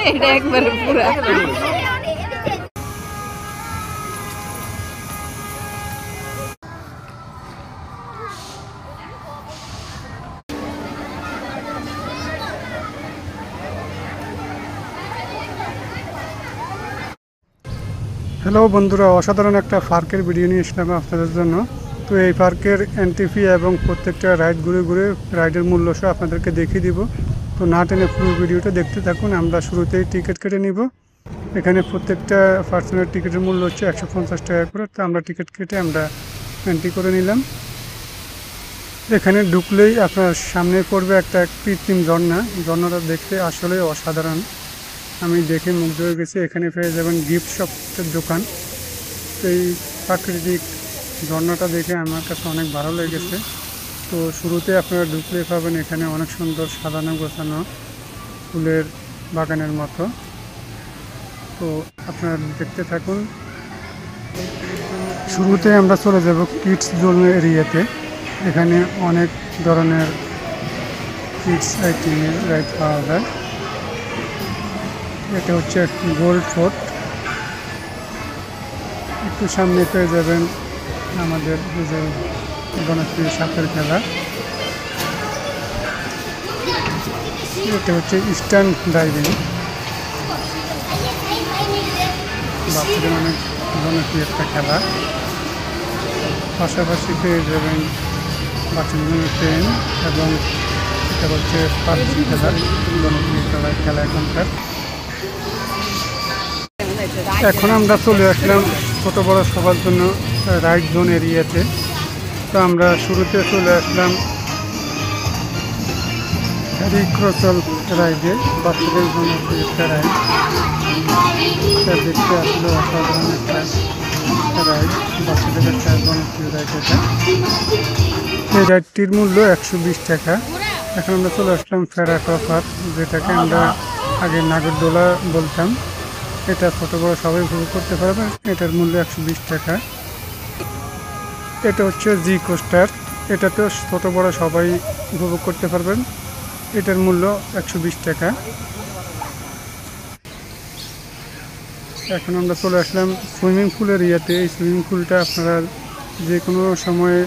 এটা একবারে পুরা হ্যালো বন্ধুরা, অসাধারণ একটা পার্কের ভিডিও নিয়ে এসলাম আপনাদের জন্য। তো এই পার্কের এন্ট্রি ফি এবং প্রত্যেকটা রাইড ঘুরে ঘুরে রাইডের মূল্য সহ আপনাদেরকে দেখিয়ে দিব। তো না টেনে পুরো ভিডিওটা দেখতে থাকুন। আমরা শুরুতেই টিকিট কেটে নিব। এখানে প্রত্যেকটা পার্সনের টিকিটের মূল্য হচ্ছে 150 টাকা করে। তো আমরা টিকিট কেটে আমরা এন্ট্রি করে নিলাম। এখানে ঢুকলেই আপনার সামনে পড়বে একটা কৃত্রিম ঝর্ণাটা দেখতে আসলে অসাধারণ। আমি দেখে মুগ্ধ হয়ে গেছি। এখানে পেয়ে যাবেন গিফট শপের দোকান। এই প্রাকৃতিক ঝর্ণাটা দেখে আমার কাছে অনেক ভালো লেগেছে। তো শুরুতে আপনারা ঢুকলে পাবেন এখানে অনেক সুন্দর সাজানো গোছানো ফুলের বাগানের মতো। তো আপনারা দেখতে থাকুন। শুরুতে আমরা চলে যাব কিডস জোন এরিয়াতে। এখানে অনেক ধরনের কিডস আইটেমের রাইড পাওয়া যায়। এটা হচ্ছে গোল্ড ফোর্ট। একটু সামনে পেয়ে যাবেন আমাদের যে জনপ্রিয় সাপের খেলা। এটা হচ্ছে ইস্টার্ন ডাইভিং, বাচ্চাদের অনেক জনপ্রিয় একটা খেলা। পাশাপাশি পেয়ে যাবেন বাচ্চাদের ট্রেন এবং এটা হচ্ছে পাবজি খেলা, জনপ্রিয় খেলা এখনকার। এখন আমরা চলে আসলাম ছোট বড় সবার জন্য রাইড জোন এরিয়াতে। তো আমরা শুরুতে চলে আসলাম হ্যারি ক্রসল রাইডে, বাচ্চাদের জন্য একটা রাইড। এটা দেখতে আসলে অসাধারণ একটা রাইড, বাচ্চাদের একটা জনপ্রিয় রাইড এটা। এই রাইডটির মূল্য 120 টাকা। এখন আমরা চলে আসলাম ফেরাটফার, যেটাকে আমরা আগে নাগরদোলা বলতাম। এটা ছোট বড় সবাই উপভোগ করতে পারবেন। এটার মূল্য 120 টাকা। এটা হচ্ছে জি কোস্টার, এটাতেও ছোট বড় সবাই উপভোগ করতে পারবেন। এটার মূল্য 120 টাকা। এখন আমরা চলে আসলাম সুইমিং পুলের ইয়াতে। এই সুইমিং পুলটা আপনারা যে কোনো সময়ে